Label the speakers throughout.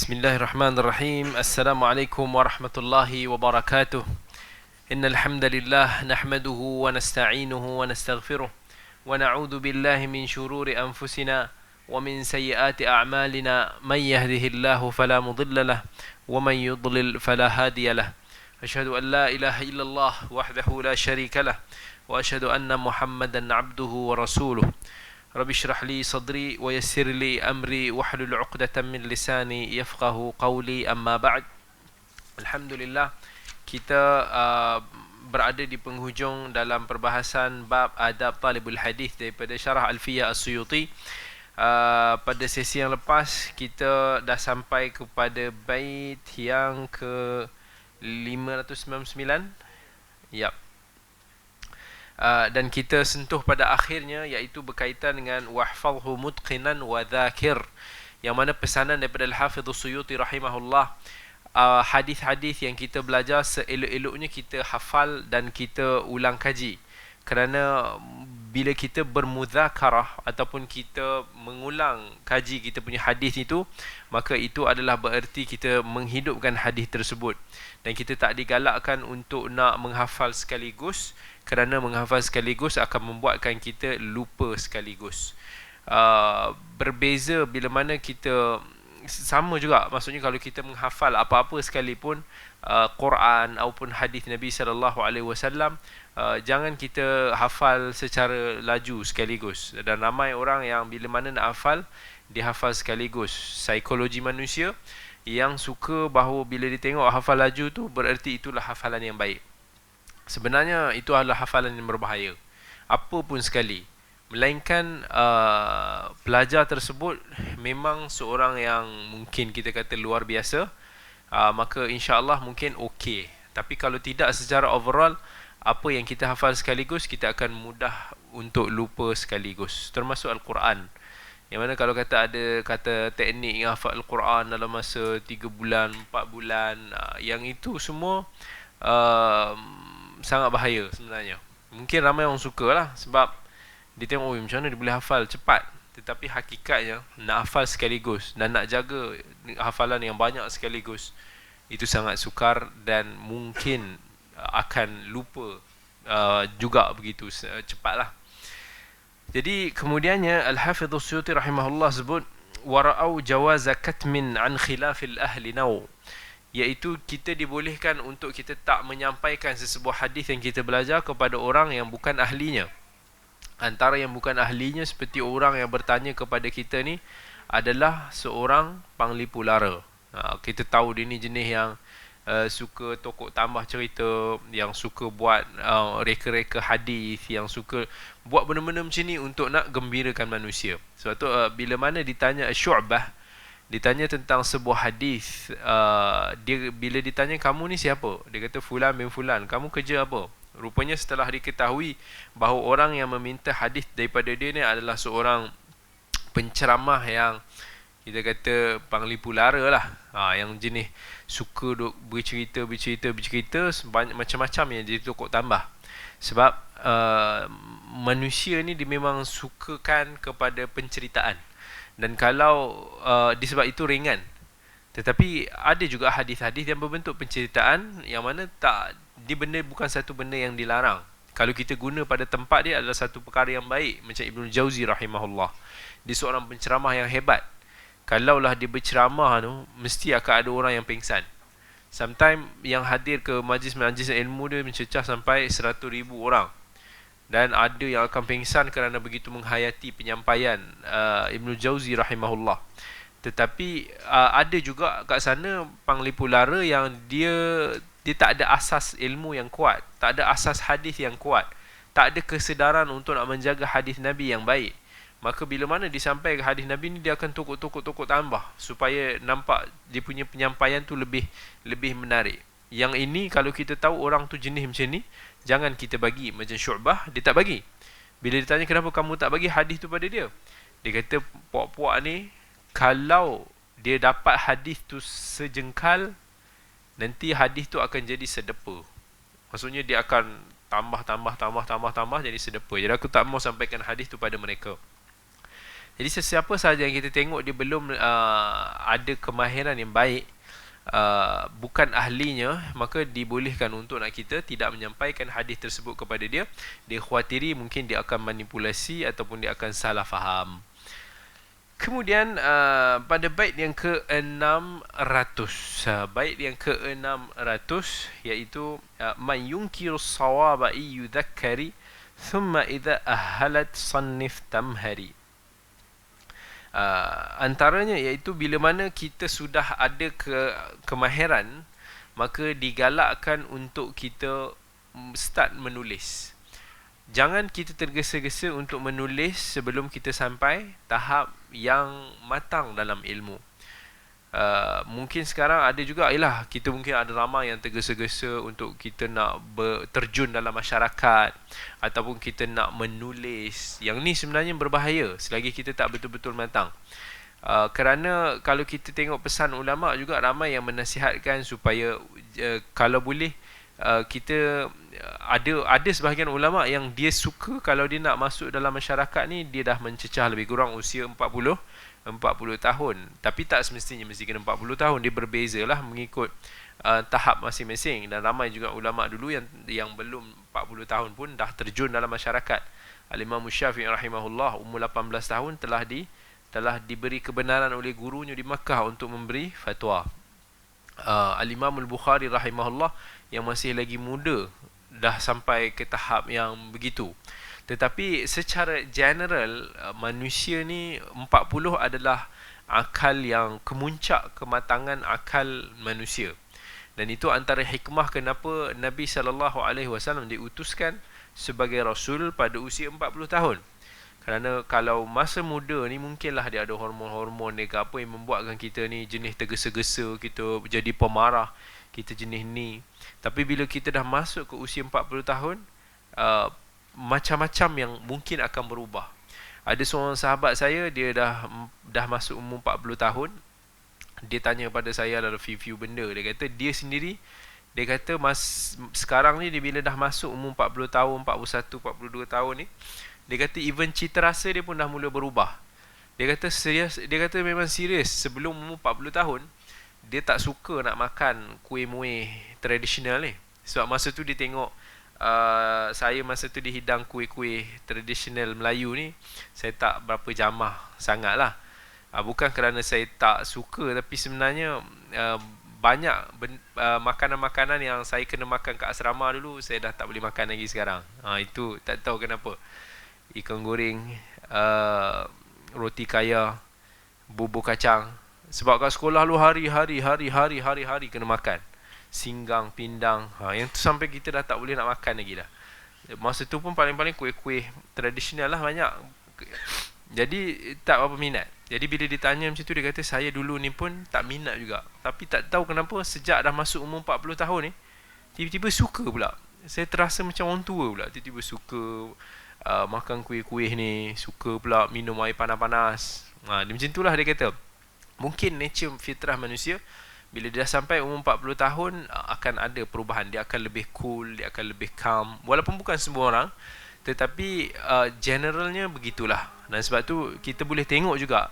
Speaker 1: Bismillahirrahmanirrahim. Assalamualaikum warahmatullahi wabarakatuh. Innal hamdalillah nahmaduhu wa nasta'inuhu wa nastaghfiruh wa na'udzu billahi min shururi anfusina wa min sayyiati a'malina. Man yahdihillahu fala mudilla lahu wa man yudlil fala hadiya lahu. Asyhadu an la ilaha illallah wahdahu la syarika lahu wa asyhadu anna Muhammadan 'abduhu wa rasuluh. Rabbi syrah li sadri wa yassir li amri wahlul 'uqdatam min lisani yafqahu qawli, amma ba'd. Alhamdulillah, kita berada di penghujung dalam perbahasan bab adab talibul hadis daripada syarah Alfiyah As-Suyuti. Pada sesi yang lepas kita dah sampai kepada bait yang ke 599. Yap. Dan kita sentuh pada akhirnya, iaitu berkaitan dengan wahfalhu mutqinan wa dhakir, yang mana pesanan daripada Al-Hafidh As-Suyuti rahimahullah, hadis-hadis yang kita belajar seelok-eloknya kita hafal dan kita ulang kaji. Kerana bila kita bermudzakarah ataupun kita mengulang kaji kita punya hadis itu, maka itu adalah bererti kita menghidupkan hadis tersebut. Dan kita tak digalakkan untuk nak menghafal sekaligus, kerana menghafal sekaligus akan membuatkan kita lupa sekaligus. Berbeza bila mana kita sama juga, maksudnya kalau kita menghafal apa-apa sekalipun, Quran ataupun hadis Nabi SAW, jangan kita hafal secara laju sekaligus. Dan ramai orang yang bila mana nak hafal, dia hafal sekaligus. Psikologi manusia yang suka bahawa bila dia tengok hafal laju tu, bererti itulah hafalan yang baik. Sebenarnya itu adalah hafalan yang berbahaya, apa pun sekali. Melainkan pelajar tersebut memang seorang yang mungkin kita kata luar biasa, maka insya-Allah mungkin okey. Tapi kalau tidak, secara overall, apa yang kita hafal sekaligus, kita akan mudah untuk lupa sekaligus, termasuk Al-Quran. Yang mana kalau kata ada kata teknik yang hafal Al-Quran dalam masa 3 bulan, 4 bulan, yang itu semua sangat bahaya sebenarnya. Mungkin ramai orang suka lah, sebab dia tengok, macam mana dia boleh hafal cepat. Tetapi hakikatnya, nak hafal sekaligus dan nak jaga hafalan yang banyak sekaligus, itu sangat sukar dan mungkin akan lupa juga begitu cepatlah. Jadi kemudiannya Al-Hafidh As-Suyuti rahimahullah sebut wara'au jawaza katmin an khilafil ahli naw, iaitu kita dibolehkan untuk kita tak menyampaikan sesebuah hadis yang kita belajar kepada orang yang bukan ahlinya. Antara yang bukan ahlinya, seperti orang yang bertanya kepada kita ni adalah seorang panglipu lara. Kita tahu dia ni jenis yang suka tokok tambah cerita, yang suka buat reka-reka hadis, yang suka buat benda-benda macam ni untuk nak gembirakan manusia. Sebab tu bila mana ditanya Syu'bah, ditanya tentang sebuah hadis, dia bila ditanya, kamu ni siapa? Dia kata fulan bin fulan. Kamu kerja apa? Rupanya setelah diketahui bahawa orang yang meminta hadis daripada dia ni adalah seorang penceramah yang kita kata panglipu lara lah, yang jenis suka duk bercerita banyak macam-macam yang jadi tokok tambah. Sebab manusia ni dia memang sukakan kepada penceritaan. Dan kalau disebab itu ringan. Tetapi ada juga hadis-hadis yang berbentuk penceritaan, yang mana tak, dia benda bukan satu benda yang dilarang. Kalau kita guna pada tempat dia adalah satu perkara yang baik. Macam Ibnu Jauzi rahimahullah, dia seorang penceramah yang hebat. Kalaulah dia berceramah tu, mesti akan ada orang yang pengsan. Sometimes yang hadir ke majlis-majlis ilmu dia mencecah sampai 100,000 orang. Dan ada yang akan pengsan kerana begitu menghayati penyampaian Ibnu Jauzi rahimahullah. Tetapi ada juga kat sana panglipu lara yang dia tak ada asas ilmu yang kuat, tak ada asas hadis yang kuat, tak ada kesedaran untuk nak menjaga hadis Nabi yang baik. Maka bila mana disampaikan hadis Nabi ni, dia akan tokok tambah supaya nampak dia punya penyampaian tu lebih menarik. Yang ini kalau kita tahu orang tu jenis macam ni, jangan kita bagi. Macam Syu'bah, dia tak bagi. Bila ditanya kenapa kamu tak bagi hadis tu pada dia, dia kata puak-puak ni, kalau dia dapat hadis tu sejengkal, nanti hadis tu akan jadi sedepa. Maksudnya dia akan tambah jadi sedepa. Jadi aku tak mau sampaikan hadis tu pada mereka. Jadi sesiapa sahaja yang kita tengok dia belum ada kemahiran yang baik, bukan ahlinya, maka dibolehkan untuk nak kita tidak menyampaikan hadis tersebut kepada dia. Dia khawatiri mungkin dia akan manipulasi ataupun dia akan salah faham. Kemudian pada bait yang ke-600, bait yang ke-600 iaitu man yunkirus sawaba yudhakkari thumma idza ahhalat sannif tamhari. Antaranya iaitu bila mana kita sudah ada kemahiran, maka digalakkan untuk kita start menulis. Jangan kita tergesa-gesa untuk menulis sebelum kita sampai tahap yang matang dalam ilmu. Mungkin sekarang ada juga, kita mungkin ada ramai yang tergesa-gesa untuk kita nak terjun dalam masyarakat ataupun kita nak menulis. Yang ni sebenarnya berbahaya selagi kita tak betul-betul matang. Kerana kalau kita tengok pesan ulama juga, ramai yang menasihatkan supaya kalau boleh kita ada sebahagian ulama yang dia suka kalau dia nak masuk dalam masyarakat ni, dia dah mencecah lebih kurang usia 40 tahun. Tapi tak semestinya mesti kena 40 tahun. Dia berbeza lah mengikut tahap masing-masing. Dan ramai juga ulama dulu yang belum 40 tahun pun dah terjun dalam masyarakat. Al-Imam Syafi'i rahimahullah umur 18 tahun telah diberi kebenaran oleh gurunya di Makkah untuk memberi fatwa. Al-Imam Al-Bukhari rahimahullah yang masih lagi muda dah sampai ke tahap yang begitu. Tetapi secara general, manusia ni 40 adalah akal yang kemuncak kematangan akal manusia. Dan itu antara hikmah kenapa Nabi SAW diutuskan sebagai Rasul pada usia 40 tahun. Kerana kalau masa muda ni mungkinlah dia ada hormon-hormon dia ke apa yang membuatkan kita ni jenis tergesa-gesa, kita jadi pemarah, kita jenis ni. Tapi bila kita dah masuk ke usia 40 tahun, macam-macam yang mungkin akan berubah. Ada seorang sahabat saya, dia dah masuk umur 40 tahun. Dia tanya pada saya dalam few benda. Dia kata dia sendiri, dia kata sekarang ni dia bila dah masuk umur 40 tahun, 41, 42 tahun ni, dia kata even cita rasa dia pun dah mula berubah. Dia kata serius, dia kata memang serius, sebelum umur 40 tahun dia tak suka nak makan kuih-muih tradisional ni. Sebab masa tu dia tengok saya masa tu dihidang kuih-kuih tradisional Melayu ni, saya tak berapa jamah sangat lah. Bukan kerana saya tak suka, tapi sebenarnya banyak makanan-makanan yang saya kena makan kat asrama dulu, saya dah tak boleh makan lagi sekarang. Itu tak tahu kenapa. Ikan goreng, roti kaya, bubur kacang. Sebab kat sekolah lu hari-hari kena makan. Singgang, pindang. Yang tu sampai kita dah tak boleh nak makan lagi dah. Masa tu pun paling-paling kuih-kuih tradisional lah banyak. Jadi tak apa minat. Jadi bila ditanya macam tu, dia kata saya dulu ni pun tak minat juga. Tapi tak tahu kenapa sejak dah masuk umur 40 tahun ni, tiba-tiba suka pula. Saya terasa macam orang tua pula. Tiba-tiba suka makan kuih-kuih ni, suka pula minum air panas-panas. Dia macam itulah dia kata. Mungkin nature fitrah manusia, bila dia dah sampai umur 40 tahun, akan ada perubahan. Dia akan lebih cool, dia akan lebih calm. Walaupun bukan semua orang, tetapi generalnya begitulah. Dan sebab tu kita boleh tengok juga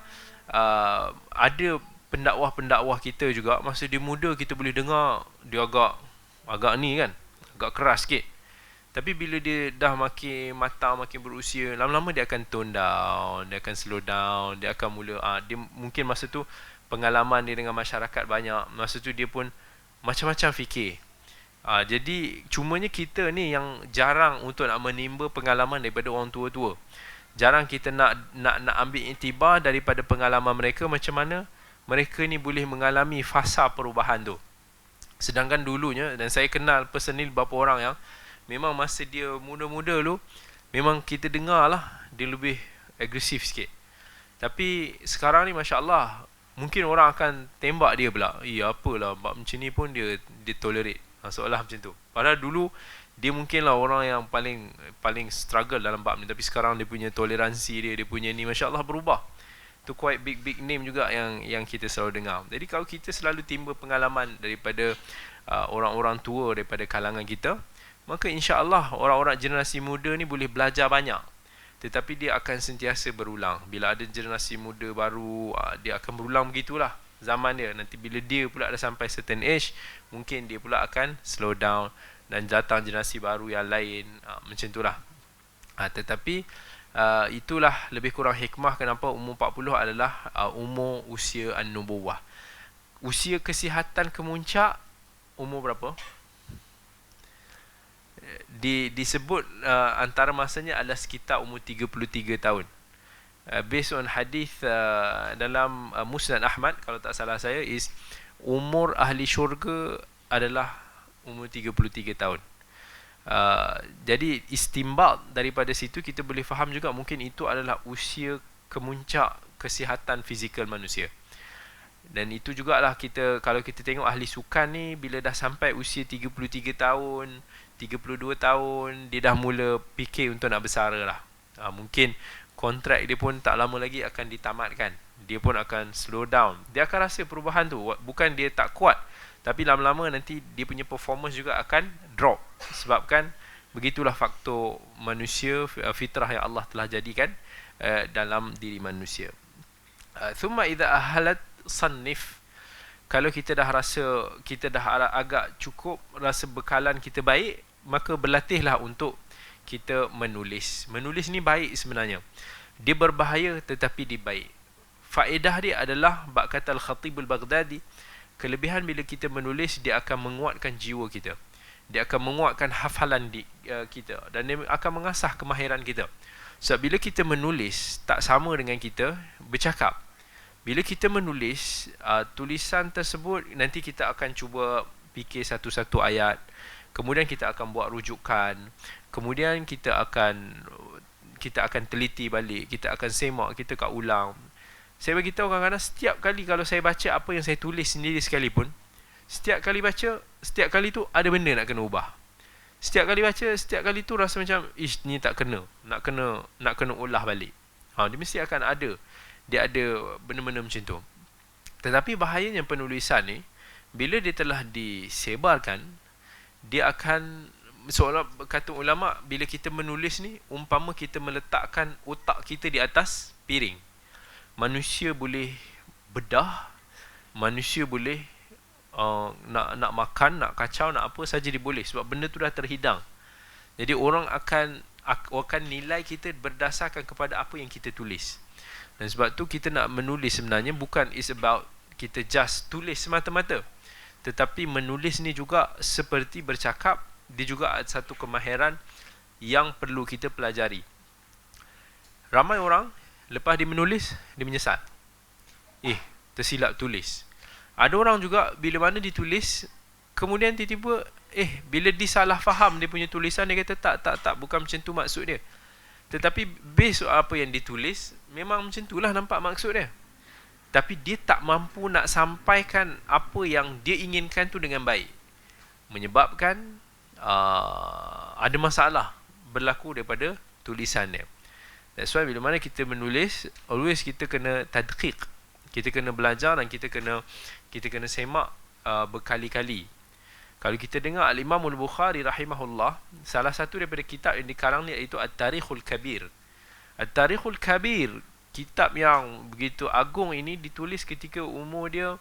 Speaker 1: ada pendakwah-pendakwah kita juga, masa dia muda kita boleh dengar dia agak ni kan, agak keras sikit. Tapi bila dia dah makin matang, makin berusia, lama-lama dia akan tone down, dia akan slow down, dia akan mula dia mungkin masa tu pengalaman dia dengan masyarakat banyak, masa tu dia pun macam-macam fikir. Jadi cumanya kita ni yang jarang untuk nak menimba pengalaman daripada orang tua-tua. Jarang kita nak ambil iktibar daripada pengalaman mereka, macam mana mereka ni boleh mengalami fasa perubahan tu. Sedangkan dulunya, dan saya kenal personal beberapa orang yang memang masa dia muda-muda dulu, memang kita dengar lah dia lebih agresif sikit. Tapi sekarang ni Masya Allah, mungkin orang akan tembak dia pula. Apalah, bab macam ni pun dia tolerate. Seolah macam tu. Padahal dulu dia mungkinlah orang yang paling struggle dalam bab ni. Tapi sekarang dia punya toleransi dia punya ni Masya Allah berubah. Tu quite big name juga yang kita selalu dengar. Jadi kalau kita selalu timba pengalaman daripada orang-orang tua, daripada kalangan kita, maka insya-Allah orang-orang generasi muda ni boleh belajar banyak. tetapi dia akan sentiasa berulang. Bila ada generasi muda baru, dia akan berulang begitulah zaman dia. Nanti bila dia pula dah sampai certain age, mungkin dia pula akan slow down dan datang generasi baru yang lain, macam itulah. Tetapi itulah lebih kurang hikmah kenapa umur 40 adalah umur usia an-nubuwah. Usia kesihatan kemuncak umur berapa? Disebut antara masanya adalah sekitar umur 33 tahun. Based on hadis dalam Musnad Ahmad, kalau tak salah saya, is umur ahli syurga adalah umur 33 tahun. Jadi istimbat daripada situ kita boleh faham juga mungkin itu adalah usia kemuncak kesihatan fizikal manusia. Dan itu jugalah kita, kalau kita tengok ahli sukan ni, bila dah sampai usia 33 tahun, 32 tahun, dia dah mula fikir untuk nak bersara lah. Mungkin kontrak dia pun tak lama lagi akan ditamatkan. Dia pun akan slow down. Dia akan rasa perubahan tu. Bukan dia tak kuat, tapi lama-lama nanti dia punya performance juga akan drop. Sebabkan begitulah faktor manusia, fitrah yang Allah telah jadikan dalam diri manusia. Thumma idza ahalat sannif. Kalau kita dah rasa kita dah agak cukup, rasa bekalan kita baik, maka berlatihlah untuk kita menulis. Menulis ni baik sebenarnya. Dia berbahaya tetapi dia baik. Faedah dia adalah, bab kata Al-Khatib Al-Baghdadi, kelebihan bila kita menulis, dia akan menguatkan jiwa kita. Dia akan menguatkan hafalan kita, dan dia akan mengasah kemahiran kita. Sebab bila kita menulis, tak sama dengan kita bercakap. Bila kita menulis, tulisan tersebut nanti kita akan cuba fikir satu-satu ayat, kemudian kita akan buat rujukan, kemudian kita akan teliti balik, kita akan semak, kita akan ulang. Saya bagi tahu kadang-kadang setiap kali kalau saya baca apa yang saya tulis sendiri sekalipun, setiap kali baca, setiap kali tu ada benda nak kena ubah. Setiap kali baca, setiap kali tu rasa macam ni tak kena, nak kena ulah balik. Dia mesti akan ada. Dia ada benda-benda macam tu. Tetapi bahayanya penulisan ni, bila dia telah disebarkan, dia akan, seolah kata ulama, bila kita menulis ni, umpama kita meletakkan otak kita di atas piring. Manusia boleh bedah, manusia boleh nak makan, nak kacau, nak apa saja dia boleh, sebab benda tu dah terhidang. Jadi orang akan nilai kita berdasarkan kepada apa yang kita tulis. Dan sebab tu kita nak menulis sebenarnya bukan is about kita just tulis semata-mata, tetapi menulis ni juga seperti bercakap, dia juga ada satu kemahiran yang perlu kita pelajari. Ramai orang lepas dia menulis, dia menyesal, tersilap tulis. Ada orang juga bila mana ditulis, kemudian tiba-tiba bila disalah faham dia punya tulisan, dia kata tak, bukan macam tu maksud dia. Tetapi based on apa yang ditulis, memang macam itulah nampak maksud dia. Tapi dia tak mampu nak sampaikan apa yang dia inginkan tu dengan baik, menyebabkan ada masalah berlaku daripada tulisan dia. That's why bila mana kita menulis, always kita kena tadqiq. Kita kena belajar dan kita kena semak berkali-kali. Kalau kita dengar Al-Imam Al-Bukhari rahimahullah, salah satu daripada kitab yang dikarang ni iaitu At-Tarikhul Kabir. At-Tarikhul Kabir, kitab yang begitu agung ini, ditulis ketika umur dia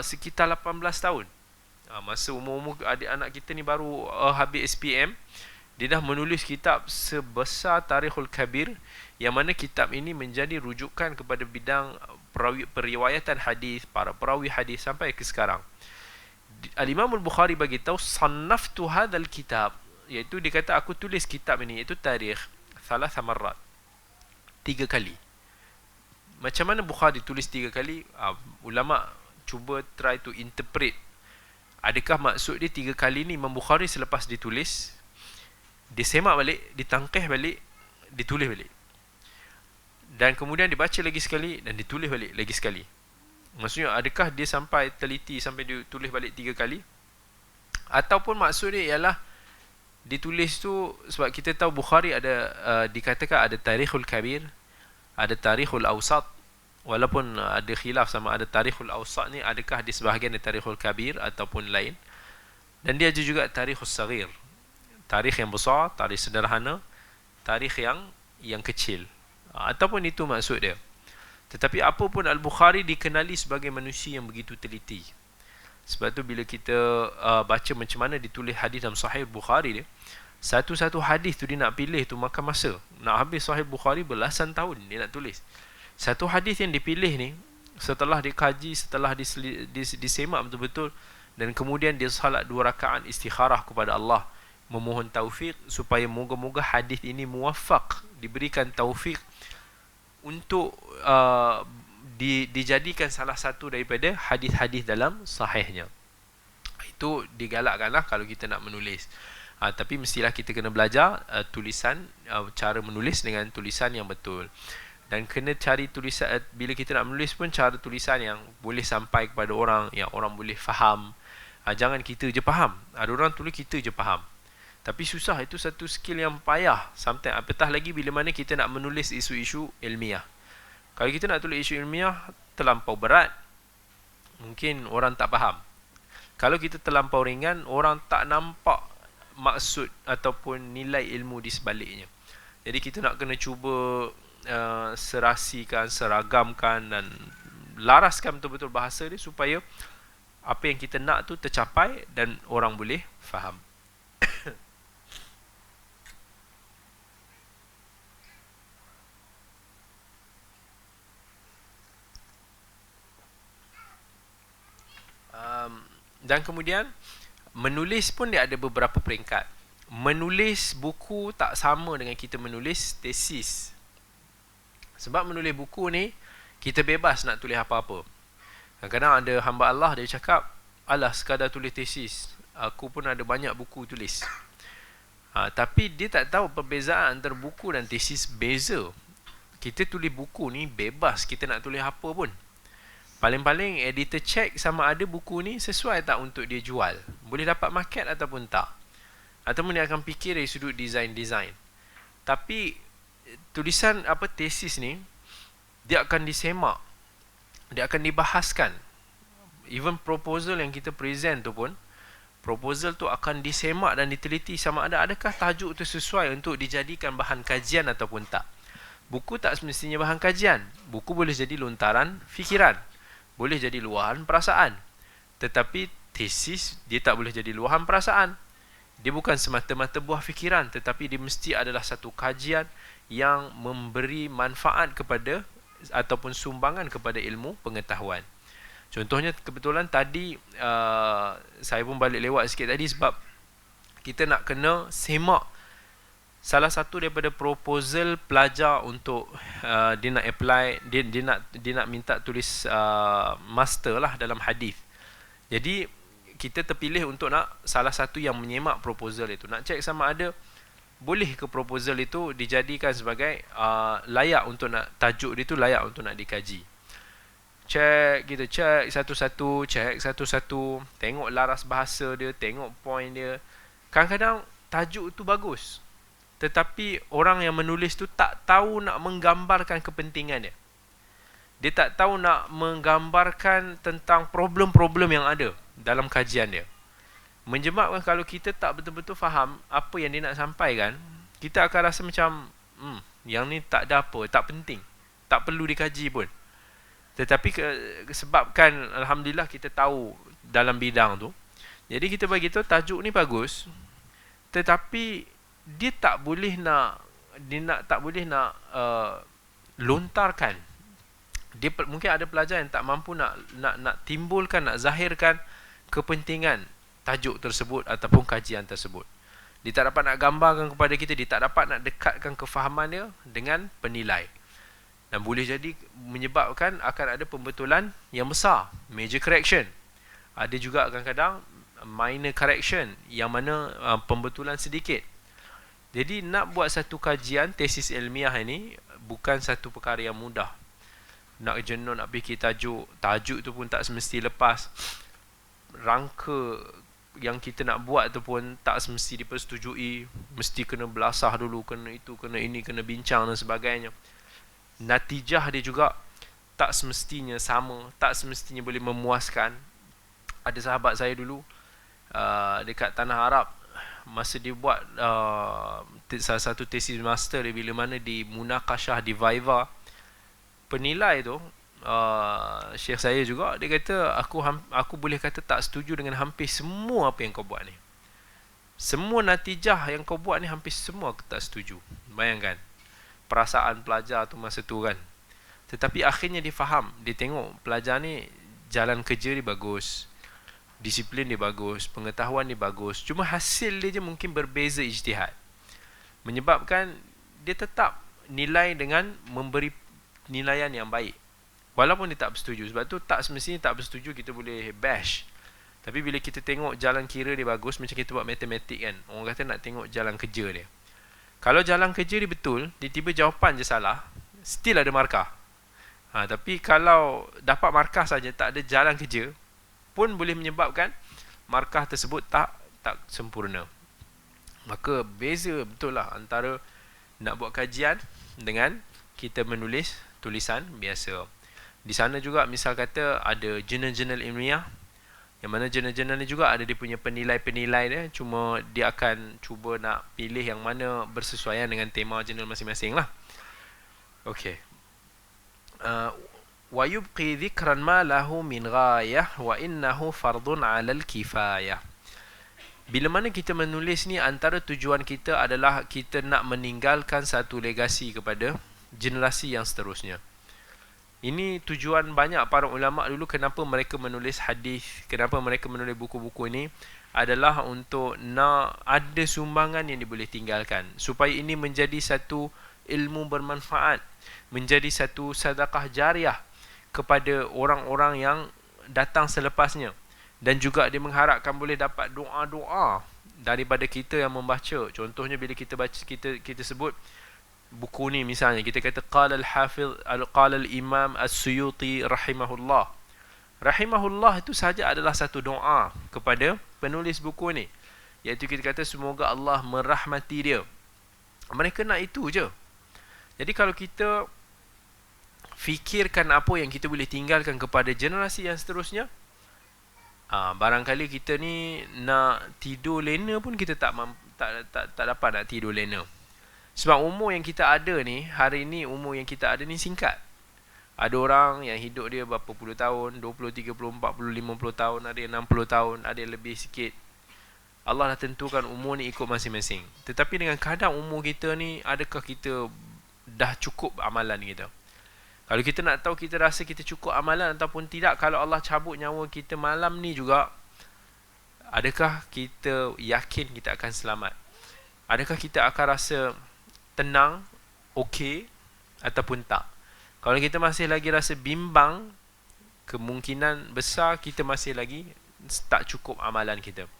Speaker 1: sekitar 18 tahun. Masa umur adik-anak kita ni baru habis SPM, dia dah menulis kitab sebesar Tarikhul Kabir, yang mana kitab ini menjadi rujukan kepada bidang periwayatan hadis, para perawi hadis sampai ke sekarang. Al-Imam Al-Bukhari bagi tahu, sannaftu hadzal kitab, iaitu dia kata aku tulis kitab ini, iaitu tarikh, thalatha marrat, 3 kali. Macam mana Bukhari tulis 3 kali? Ulama cuba try to interpret, adakah maksud dia 3 kali ni Imam Bukhari selepas ditulis, disemak balik, ditangkih balik, ditulis balik, dan kemudian dibaca lagi sekali dan ditulis balik lagi sekali. Maksudnya adakah dia sampai teliti sampai dia tulis balik 3 kali, ataupun maksud dia ialah ditulis tu sebab kita tahu Bukhari ada dikatakan ada Tarikhul Kabir, ada Tarikhul Awsat, walaupun ada khilaf sama ada Tarikhul Awsat ni adakah di sebahagian dari Tarikhul Kabir ataupun lain. Dan dia ada juga Tarikhul Saghir, tarikh yang besar, tarikh sederhana, tarikh yang yang kecil. Ataupun itu maksud dia. Tetapi apapun Al-Bukhari dikenali sebagai manusia yang begitu teliti. Sebab tu bila kita baca macam mana ditulis hadis dalam Sahih Bukhari dia, satu-satu hadis tu dia nak pilih tu makan masa. Nak habis Sahih Bukhari belasan tahun dia nak tulis. Satu hadis yang dipilih ni, setelah dikaji, setelah disemak betul-betul, dan kemudian dia salat 2 rakaat istikharah kepada Allah, memohon taufik supaya moga-moga hadis ini muwaffaq, diberikan taufik untuk dijadikan salah satu daripada hadis-hadis dalam sahihnya. Itu digalakkanlah kalau kita nak menulis. Tapi mestilah kita kena belajar tulisan, cara menulis dengan tulisan yang betul. Dan kena cari tulisan, bila kita nak menulis pun cara tulisan yang boleh sampai kepada orang, yang orang boleh faham. Jangan kita je faham. Ada orang tulis kita je faham. Tapi susah, itu satu skill yang payah. Sometimes, apatah lagi bila mana kita nak menulis isu-isu ilmiah. Kalau kita nak tulis isu ilmiah terlampau berat, mungkin orang tak faham. Kalau kita terlampau ringan, orang tak nampak maksud ataupun nilai ilmu di sebaliknya. Jadi kita nak kena cuba serasikan, seragamkan dan laraskan betul-betul bahasa dia supaya apa yang kita nak tu tercapai dan orang boleh faham. Dan kemudian menulis pun dia ada beberapa peringkat. Menulis buku tak sama dengan kita menulis tesis. Sebab menulis buku ni kita bebas nak tulis apa-apa. Kadang-kadang ada hamba Allah dia cakap, alah sekadar tulis tesis, aku pun ada banyak buku tulis. Tapi dia tak tahu perbezaan antara buku dan tesis beza. Kita tulis buku ni bebas, kita nak tulis apa pun. Paling-paling editor check sama ada buku ni sesuai tak untuk dia jual. Boleh dapat market ataupun tak. Ataupun dia akan fikir dari sudut design. Tapi tulisan tesis ni dia akan disemak. Dia akan dibahaskan. Even proposal yang kita present tu pun, proposal tu akan disemak dan diteliti sama ada adakah tajuk tu sesuai untuk dijadikan bahan kajian ataupun tak. Buku tak semestinya bahan kajian. Buku boleh jadi lontaran fikiran. Boleh jadi luahan perasaan. Tetapi tesis dia tak boleh jadi luahan perasaan. Dia bukan semata-mata buah fikiran, tetapi dia mesti adalah satu kajian yang memberi manfaat kepada ataupun sumbangan kepada ilmu pengetahuan. Contohnya kebetulan tadi saya pun balik lewat sikit tadi sebab kita nak kena semak salah satu daripada proposal pelajar untuk dia nak apply, dia nak minta tulis master lah dalam hadis. Jadi kita terpilih untuk nak salah satu yang menyemak proposal itu. Nak cek sama ada boleh ke proposal itu dijadikan sebagai layak untuk nak, tajuk dia tu layak untuk nak dikaji. Kita cek satu-satu, tengok laras bahasa dia, tengok point dia. Kadang-kadang tajuk tu bagus, tetapi orang yang menulis tu tak tahu nak menggambarkan kepentingan dia. Dia tak tahu nak menggambarkan tentang problem-problem yang ada dalam kajian dia. Menyebabkan kalau kita tak betul-betul faham apa yang dia nak sampaikan, kita akan rasa macam yang ni tak ada apa, tak penting, tak perlu dikaji pun. Tetapi sebabkan alhamdulillah kita tahu dalam bidang tu, jadi kita bagi tahu tajuk ni bagus, tetapi dia tak boleh nak lontarkan. Dia mungkin ada pelajar yang tak mampu nak timbulkan, nak zahirkan kepentingan tajuk tersebut ataupun kajian tersebut. Dia tak dapat nak gambarkan kepada kita, dia tak dapat nak dekatkan kefahaman dia dengan penilai. Dan boleh jadi menyebabkan akan ada pembetulan yang besar, major correction. Ada juga kadang-kadang minor correction yang mana pembetulan sedikit. Jadi nak buat satu kajian tesis ilmiah ini bukan satu perkara yang mudah. Nak jenuh nak fikir tajuk tu pun tak semesti lepas. Rangka yang kita nak buat tu pun tak semesti dipersetujui, mesti kena belasah dulu, kena itu, kena ini, kena bincang dan sebagainya. Natijah dia juga tak semestinya sama, tak semestinya boleh memuaskan. Ada sahabat saya dulu dekat tanah Arab, masa dia buat salah satu tesis master dia, bila mana di munakashah di Viva, penilai tu Syekh saya juga, dia kata aku boleh kata tak setuju dengan hampir semua apa yang kau buat ni. Semua natijah yang kau buat ni hampir semua aku tak setuju. Bayangkan perasaan pelajar tu masa tu kan. Tetapi akhirnya dia faham, dia tengok pelajar ni jalan kerja dia bagus, disiplin dia bagus, pengetahuan dia bagus, cuma hasil dia je mungkin berbeza ijtihad, menyebabkan dia tetap nilai dengan memberi nilaian yang baik walaupun dia tak bersetuju. Sebab tu tak semestinya tak bersetuju kita boleh bash. Tapi bila kita tengok jalan kira dia bagus, macam kita buat matematik kan, orang kata nak tengok jalan kerja dia. Kalau jalan kerja dia betul, dia tiba jawapan je salah, still ada markah. Tapi kalau dapat markah saja, tak ada jalan kerja pun boleh menyebabkan markah tersebut tak sempurna. Maka beza betul lah antara nak buat kajian dengan kita menulis tulisan biasa. Di sana juga misal kata ada jurnal-jurnal ilmiah, yang mana jurnal-jurnal ni juga ada dia punya penilai-penilai dia, cuma dia akan cuba nak pilih yang mana bersesuaian dengan tema jurnal masing-masing lah. Okey. Wa yubqi dhikran ma lahu min ghayah wa innahu fardun 'alal kifayah. Bila mana kita menulis ni, antara tujuan kita adalah kita nak meninggalkan satu legasi kepada generasi yang seterusnya. Ini tujuan banyak para ulama dulu, kenapa mereka menulis hadis, kenapa mereka menulis buku-buku ini, adalah untuk nak ada sumbangan yang boleh tinggalkan, supaya ini menjadi satu ilmu bermanfaat, menjadi satu sedekah jariah kepada orang-orang yang datang selepasnya. Dan juga dia mengharapkan boleh dapat doa-doa daripada kita yang membaca. Contohnya bila kita baca, kita sebut buku ni, misalnya kita kata qala al-imam as-Suyuti rahimahullah. Rahimahullah itu saja adalah satu doa kepada penulis buku ni, iaitu kita kata semoga Allah merahmati dia. Mereka nak itu je. Jadi kalau kita fikirkan apa yang kita boleh tinggalkan kepada generasi yang seterusnya, barangkali kita ni nak tidur lena pun kita tak dapat nak tidur lena. Sebab umur yang kita ada ni, hari ni umur yang kita ada ni singkat. Ada orang yang hidup dia berapa puluh tahun, 20, 30, 40, 50 tahun, ada yang 60 tahun, ada yang lebih sikit. Allah dah tentukan umur ni ikut masing-masing. Tetapi dengan kadar umur kita ni, adakah kita dah cukup amalan kita? Kalau kita nak tahu, kita rasa kita cukup amalan ataupun tidak, kalau Allah cabut nyawa kita malam ni juga, adakah kita yakin kita akan selamat? Adakah kita akan rasa tenang, okey, ataupun tak? Kalau kita masih lagi rasa bimbang, kemungkinan besar kita masih lagi tak cukup amalan kita.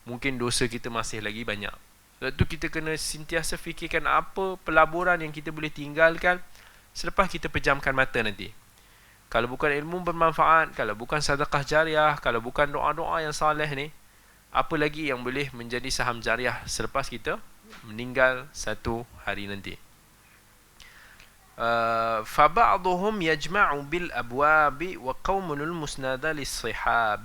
Speaker 1: Mungkin dosa kita masih lagi banyak. Sebab tu kita kena sentiasa fikirkan apa pelaburan yang kita boleh tinggalkan selepas kita pejamkan mata nanti. Kalau bukan ilmu bermanfaat, kalau bukan sedekah jariah, kalau bukan doa-doa yang saleh ni, apa lagi yang boleh menjadi saham jariah selepas kita meninggal satu hari nanti? فَبَعْضُهُمْ يَجْمَعُ بِالْأَبْوَابِ وَقَوْمٌ الْمُسْنَدَ لِلصِّحَابِ.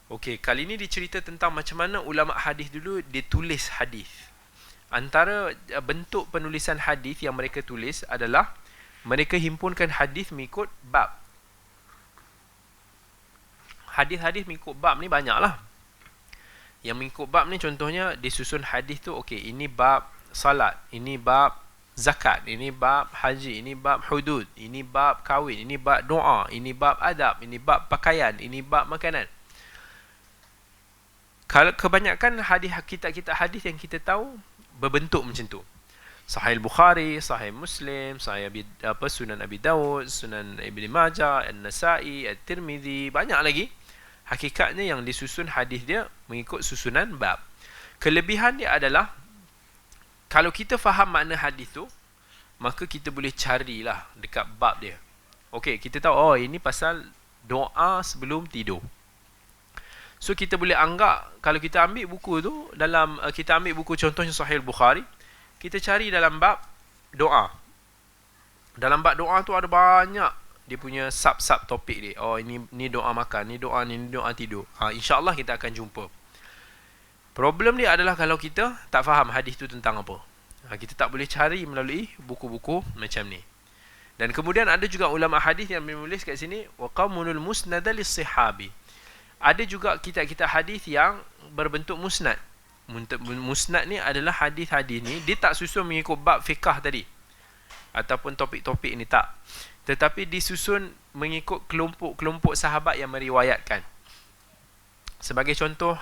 Speaker 1: Okey, kali ini dicerita tentang macam mana ulama hadis dulu dia tulis hadis. Antara bentuk penulisan hadis yang mereka tulis adalah mereka himpunkan hadis mengikut bab. Hadis-hadis mengikut bab ni banyaklah. Yang mengikut bab ni contohnya disusun hadis tu, okey, ini bab salat, ini bab zakat, ini bab haji, ini bab hudud, ini bab kahwin, ini bab doa, ini bab adab, ini bab pakaian, ini bab makanan. Kalau kebanyakan kitab-kitab hadis yang kita tahu berbentuk macam tu. Sahih Bukhari, Sahih Muslim, Sunan Abi Dawud, Sunan Ibn Majah, An-Nasa'i, At-Tirmidzi, banyak lagi. Hakikatnya yang disusun hadis dia mengikut susunan bab. Kelebihan dia adalah kalau kita faham makna hadis tu, maka kita boleh carilah dekat bab dia. Okey, kita tahu ini pasal doa sebelum tidur. So kita boleh anggap, kalau kita ambil buku tu, kita ambil buku contohnya Sahih Bukhari, kita cari dalam bab doa. Dalam bab doa tu ada banyak dia punya sub topik dia. Ini doa makan, ni doa tidur. InsyaAllah kita akan jumpa. Problem dia adalah kalau kita tak faham hadis tu tentang apa. Kita tak boleh cari melalui buku-buku macam ni. Dan kemudian ada juga ulama hadis yang menulis kat sini waqamunul musnada lis-sihabi. Ada juga kitab-kitab hadis yang berbentuk musnad. Musnad ni adalah hadis-hadis ni dia tak susun mengikut bab fiqh tadi ataupun topik-topik ni, tak. Tetapi disusun mengikut kelompok-kelompok sahabat yang meriwayatkan. Sebagai contoh,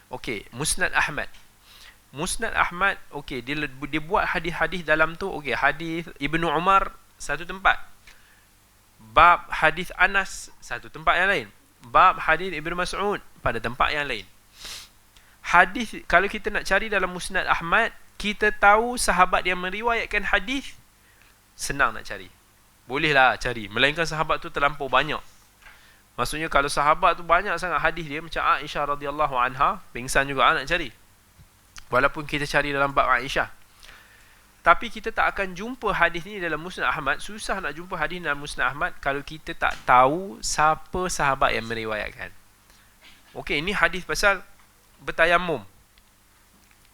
Speaker 1: okey, Musnad Ahmad. Musnad Ahmad, okey, dia buat hadis-hadis dalam tu, okey, hadis Ibnu Umar satu tempat. Bab hadis Anas satu tempat yang lain. Bab hadis Ibnu Mas'ud pada tempat yang lain. Hadis, kalau kita nak cari dalam Musnad Ahmad, kita tahu sahabat yang meriwayatkan hadis, senang nak cari. Bolehlah cari, melainkan sahabat tu terlampau banyak. Maksudnya kalau sahabat tu banyak sangat hadis dia, macam Aisyah radhiyallahu anha, pingsan juga nak cari. Walaupun kita cari dalam bab Aisyah. Tapi kita tak akan jumpa hadis ni dalam Musnad Ahmad. Susah nak jumpa hadis dalam Musnad Ahmad kalau kita tak tahu siapa sahabat yang meriwayatkan. Okey, ini hadis pasal bertayamum.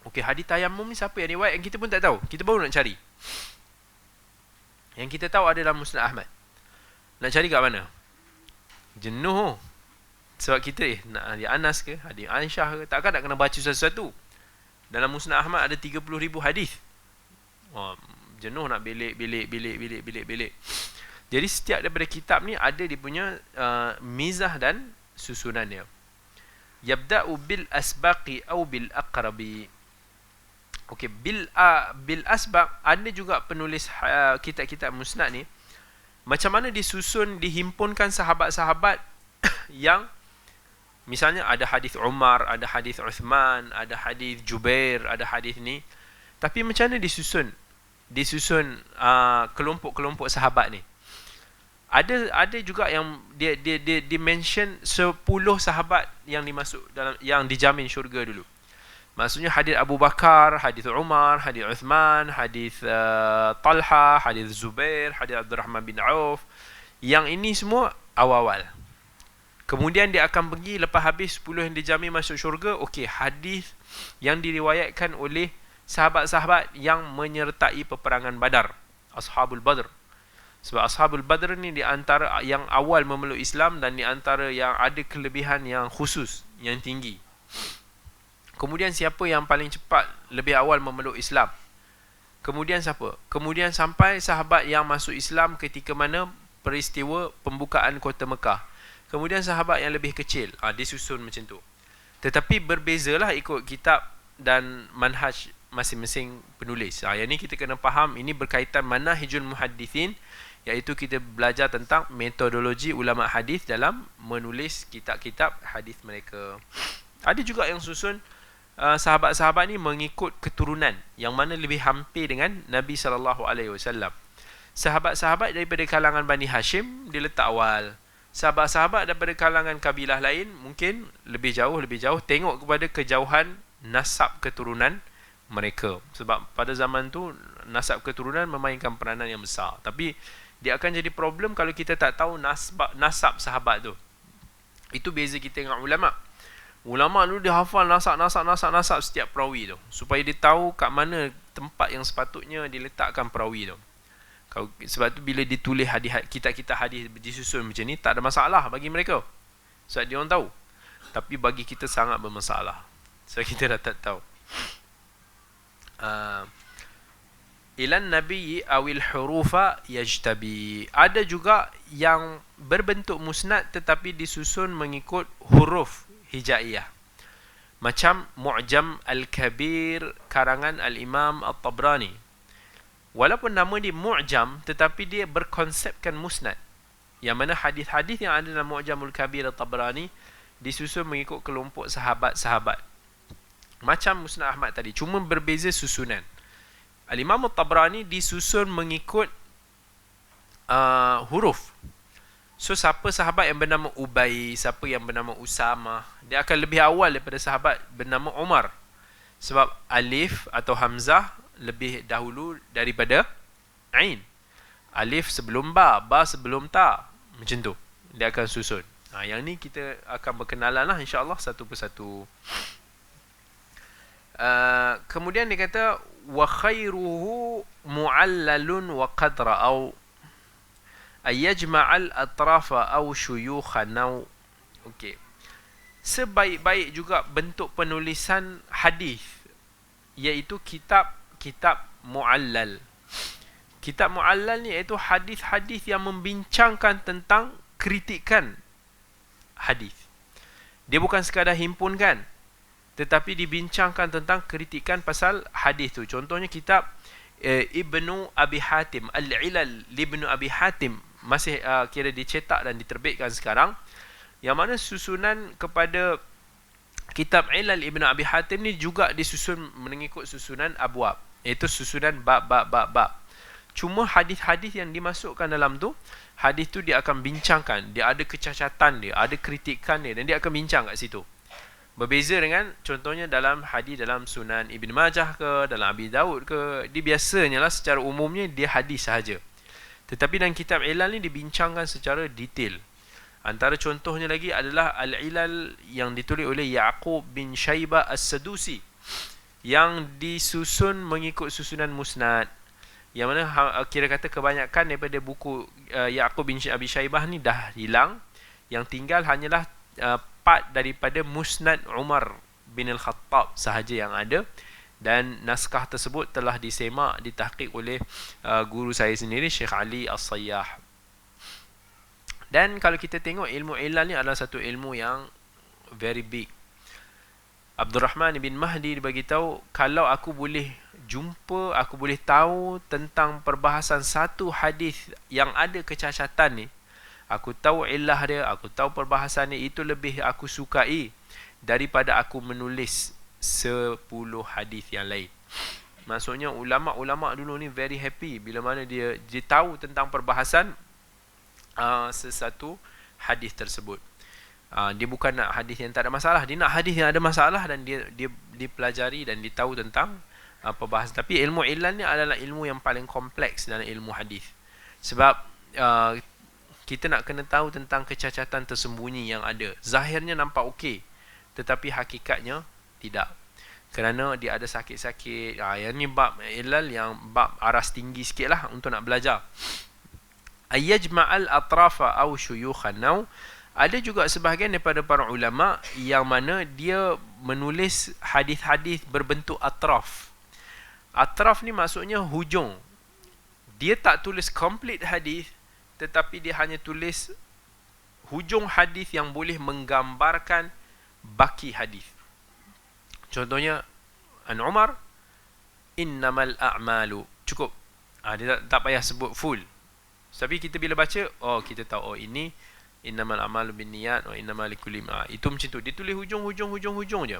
Speaker 1: Okey, hadis tayamum ni siapa yang riwayat yang kita pun tak tahu. Kita baru nak cari. Yang kita tahu ada dalam Musnad Ahmad. Nak cari kat mana? Jenuh. Sebab kita nak hadis Anas ke, hadis Aisyah ke, takkan nak kena baca satu-satu. Dalam Musnad Ahmad ada 30,000 hadis. Jenuh nak belik. Jadi setiap daripada kitab ni ada dia punya mizah dan susunan dia. Yabda'u bil asbaqi au bil aqrabi. Okey, bil asbaq, ada juga penulis kitab-kitab musnad ni macam mana disusun, dihimpunkan sahabat-sahabat yang misalnya ada hadis Umar, ada hadis Uthman, ada hadis Jubair, ada hadis ni. Tapi macam mana disusun kelompok-kelompok sahabat ni. Ada juga yang dia mention 10 sahabat yang dimasuk dalam, yang dijamin syurga dulu. Maksudnya hadis Abu Bakar, hadis Umar, hadis Uthman, hadis Talha, hadis Zubair, hadis Abdul Rahman bin Auf. Yang ini semua awal-awal. Kemudian dia akan pergi lepas habis 10 yang dijamin masuk syurga. Okey, hadis yang diriwayatkan oleh sahabat-sahabat yang menyertai peperangan Badar, Ashabul Badr. Sebab Ashabul Badr ni di antara yang awal memeluk Islam dan di antara yang ada kelebihan yang khusus, yang tinggi. Kemudian siapa yang paling cepat lebih awal memeluk Islam? Kemudian siapa? Kemudian sampai sahabat yang masuk Islam ketika mana peristiwa pembukaan kota Mekah. Kemudian sahabat yang lebih kecil. Disusun macam tu. Tetapi berbezalah ikut kitab dan manhaj masing-masing penulis. Yang ni kita kena faham, ini berkaitan manhajul muhaddithin, iaitu kita belajar tentang metodologi ulama hadis dalam menulis kitab-kitab hadis mereka. Ada juga yang susun sahabat-sahabat ni mengikut keturunan yang mana lebih hampir dengan Nabi SAW. Sahabat-sahabat daripada kalangan Bani Hashim dia letak awal. Sahabat-sahabat daripada kalangan kabilah lain mungkin lebih jauh. Tengok kepada kejauhan nasab keturunan mereka. Sebab pada zaman tu nasab keturunan memainkan peranan yang besar. Tapi dia akan jadi problem kalau kita tak tahu nasab sahabat tu. Itu beza kita dengan ulama. Ulama dulu dia hafal nasab setiap perawi tu, supaya dia tahu kat mana tempat yang sepatutnya diletakkan perawi tu. Sebab tu bila ditulis kitab-kitab hadis disusun macam ni, tak ada masalah bagi mereka. Sebab dia orang tahu. Tapi bagi kita sangat bermasalah. Sebab kita dah tak tahu. Ilan nabiyyi awil hurufa yajtabi. Ada juga yang berbentuk musnad tetapi disusun mengikut huruf hijaiyah. Macam Mu'jam Al-Kabir karangan Al-Imam At-Tabrani. Walaupun nama dia Mu'jam tetapi dia berkonsepkan musnad. Yang mana hadis-hadis yang ada dalam Mu'jam Al-Kabir At-Tabrani disusun mengikut kelompok sahabat-sahabat. Macam Musnad Ahmad tadi, cuma berbeza susunan. Al-Imam At-Tabrani disusun mengikut huruf. So siapa sahabat yang bernama Ubay, siapa yang bernama Usamah, dia akan lebih awal daripada sahabat bernama Umar. Sebab alif atau hamzah lebih dahulu daripada ain. Alif sebelum ba sebelum ta. Macam tu dia akan susun. Yang ni kita akan berkenalan lah insya-Allah satu persatu. Kemudian dia kata wa khairuhu mu'allalun wa qadra au ayajma'al atrafa au syuyukhan au. Okey. Sebaik-baik juga bentuk penulisan hadis iaitu kitab mu'allal. Kitab mu'allal ni iaitu hadis-hadis yang membincangkan tentang kritikan hadis. Dia bukan sekadar himpunkan, tetapi dibincangkan tentang kritikan pasal hadis tu. Contohnya kitab Ibnu Abi Hatim, Al-Ilal Ibnu Abi Hatim, masih kira dicetak dan diterbitkan sekarang, yang mana susunan kepada kitab Ilal Ibnu Abi Hatim ni juga disusun mengikut susunan abwab, iaitu susunan bab. Cuma hadis-hadis yang dimasukkan dalam tu, hadis tu dia akan bincangkan, dia ada kecacatan dia, ada kritikan dia, dan dia akan bincang kat situ. Berbeza dengan contohnya dalam hadis dalam Sunan Ibn Majah ke, dalam Abi Daud ke, dia biasanya lah secara umumnya dia hadis sahaja. Tetapi dalam kitab Ilal ni dibincangkan secara detail. Antara contohnya lagi adalah Al-Ilal yang ditulis oleh Ya'qub bin Syaibah As-Sadusi, yang disusun mengikut susunan musnad, yang mana kira kata kebanyakan daripada buku Ya'qub bin Abi Syaibah ni dah hilang. Yang tinggal hanyalah part daripada musnad Umar bin Al-Khattab sahaja yang ada, dan naskah tersebut telah disemak, ditahqiq oleh guru saya sendiri, Syekh Ali As-Sayyah. Dan kalau kita tengok, ilmu ilal ni adalah satu ilmu yang very big. Abdul Rahman bin Mahdi bagi tahu, kalau aku boleh jumpa, aku boleh tahu tentang perbahasan satu hadis yang ada kecacatan ni, aku tahu illah dia, aku tahu perbahasan ni, itu lebih aku sukai daripada aku menulis 10 hadis yang lain. Maksudnya ulama-ulama dulu ni very happy bila mana dia tahu tentang perbahasan sesuatu hadis tersebut. Dia bukan nak hadis yang tak ada masalah, dia nak hadis yang ada masalah, dan dia dipelajari dan dia tahu tentang perbahasan. Tapi ilmu ilal ni adalah ilmu yang paling kompleks dalam ilmu hadis. Sebab kita nak kena tahu tentang kecacatan tersembunyi yang ada. Zahirnya nampak okey, tetapi hakikatnya tidak. Kerana dia ada sakit-sakit. Yang ni bab ilal yang bab aras tinggi sikit lah untuk nak belajar. Ayajma'al atrafa au syuyukhan. Now, ada juga sebahagian daripada para ulama yang mana dia menulis hadis-hadis berbentuk atraf. Atraf ni maksudnya hujung. Dia tak tulis complete hadis, tetapi dia hanya tulis hujung hadis yang boleh menggambarkan baki hadis. Contohnya An Umar, innamal a'malu, cukup. Dia tak payah sebut full. Tapi kita bila baca, kita tahu ini innamal a'malu binniyat wa innamal likulli itu macam tu. Dia tulis hujung je.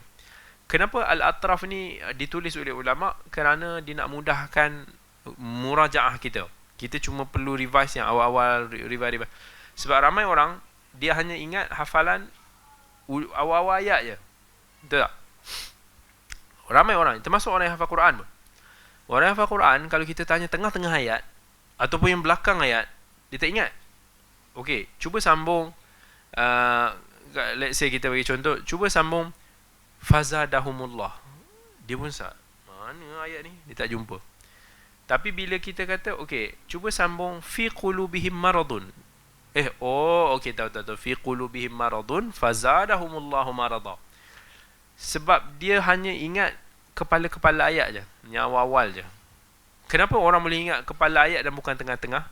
Speaker 1: Kenapa al-atraf ni ditulis oleh ulama? Kerana dia nak mudahkan murajaah kita. Kita cuma perlu revise yang awal-awal, revise. Sebab ramai orang dia hanya ingat hafalan awal-awal ayat je. Betul tak? Ramai orang, termasuk orang yang hafal Quran pun. Orang yang hafal Quran, kalau kita tanya tengah-tengah ayat ataupun yang belakang ayat, dia tak ingat. Okey, cuba sambung, let's say kita bagi contoh, cuba sambung fazadahumullah. Dia pun mana ayat ni? Dia tak jumpa. Tapi bila kita kata, okey, cuba sambung fi qulubihim maradun. Okey, tahu. Fi qulubihim maradun fazadahumullahu marada. Sebab dia hanya ingat kepala-kepala ayat je, yang awal-awal je. Kenapa orang boleh ingat kepala ayat dan bukan tengah-tengah?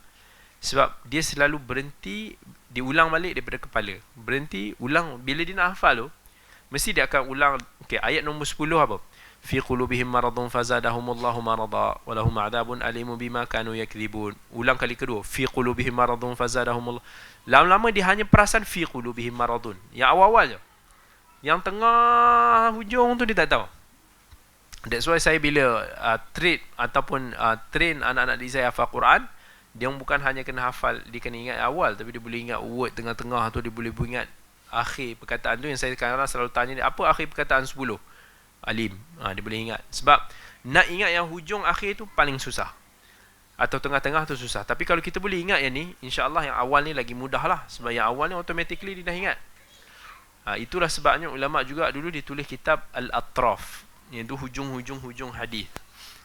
Speaker 1: Sebab dia selalu berhenti, diulang balik daripada kepala. Berhenti, ulang. Bila dia nak hafal tu, mesti dia akan ulang. Okey, ayat nombor 10 apa? Fi qulubihim maradun fazadahumullahu marada wa lahum adzabun alimun bima kanu yakdzibun. Ulang kali kedua, fi qulubihim maradun fazadahumullah. Lama-lama dia hanya perasan fi qulubihim maradun. Yang awal-awal je. Yang tengah hujung tu dia tak tahu. That's why saya bila train anak-anak di saya hafal Quran, dia bukan hanya kena hafal, dia kena ingat awal, tapi dia boleh ingat word tengah-tengah tu, dia boleh ingat akhir perkataan tu. Yang saya kadang-kadang selalu tanya dia, apa akhir perkataan 10? Alim. Dia boleh ingat. Sebab nak ingat yang hujung akhir tu paling susah, atau tengah-tengah tu susah. Tapi kalau kita boleh ingat yang ni, insya-Allah yang awal ni lagi mudah lah. Sebab yang awal ni automatically dia dah ingat. Itulah sebabnya ulama juga dulu ditulis kitab Al-Atraf. iaitu hujung-hujung hadis.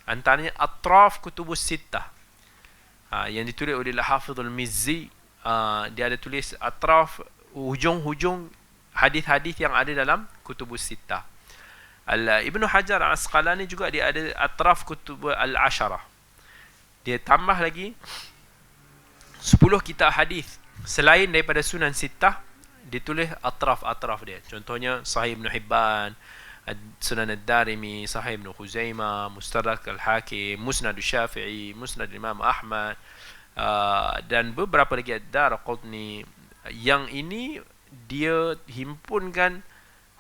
Speaker 1: Antaranya atraf kutubus sittah, yang ditulis oleh Al-Hafidh Al-Mizzi. Dia ada tulis atraf, hujung-hujung hadis-hadis yang ada dalam kutubus sittah. Ibnu Hajar Al-Asqalani juga dia ada atraf kutub al-asharah. Dia tambah lagi 10 kitab hadis selain daripada Sunan Sittah, ditulis atraf-atraf dia. Contohnya Sahih Ibn Hibban, Sunan Ad-Darimi, Sahih Ibn Khuzaimah, Mustadrak Al-Hakim, Musnad Syafi'i, Musnad Imam Ahmad, dan beberapa lagi Ad-Darqutni. Yang ini dia himpunkan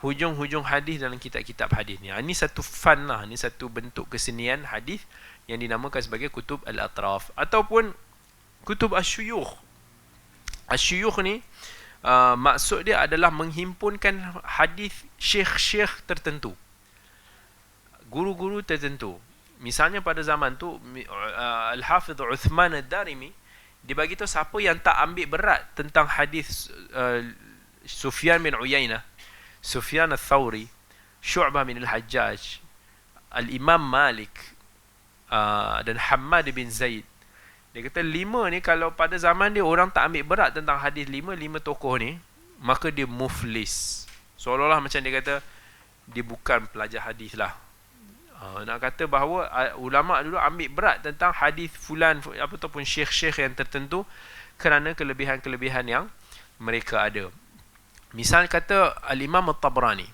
Speaker 1: hujung-hujung hadis dalam kitab-kitab hadis ni. Ini satu fan lah, ini satu bentuk kesenian hadis yang dinamakan sebagai kutub al-atraf ataupun kutub asy-syuyukh. Asy-syuyukh ni maksud dia adalah menghimpunkan hadis syekh-syekh tertentu, guru-guru tertentu. Misalnya pada zaman tu Al-Hafidh Uthman Ad-Darimi, dia bagi tahu siapa yang tak ambil berat tentang hadis Sufyan bin Uyainah, Sufyan Al-Thawri, Syu'bah bin Al-Hajjaj, Al-Imam Malik, dan Hammad bin Zaid. Dia kata 5 ni kalau pada zaman dia orang tak ambil berat tentang hadis 5 tokoh ni, maka dia muflis. Seolah-olah macam dia kata dia bukan pelajar hadis lah. Nak kata bahawa ulama dulu ambil berat tentang hadis fulan ataupun syekh-syekh yang tertentu kerana kelebihan-kelebihan yang mereka ada. Misal kata Al-Imam At-Tabrani.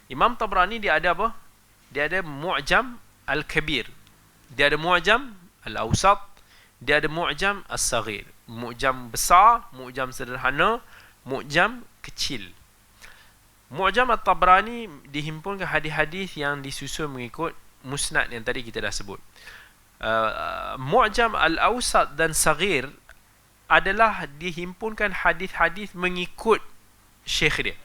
Speaker 1: Imam Tabrani dia ada apa? Dia ada Mu'jam Al-Kabir, dia ada Mu'jam Al-Awsat, dia ada Mu'jam As-Saghir. Mu'jam besar, Mu'jam sederhana, Mu'jam kecil. Mu'jam At-Tabrani dihimpunkan hadis-hadis yang disusun mengikut musnad yang tadi kita dah sebut. Mu'jam Al-Awsat dan Saghir adalah dihimpunkan hadis-hadis mengikut syekh dia.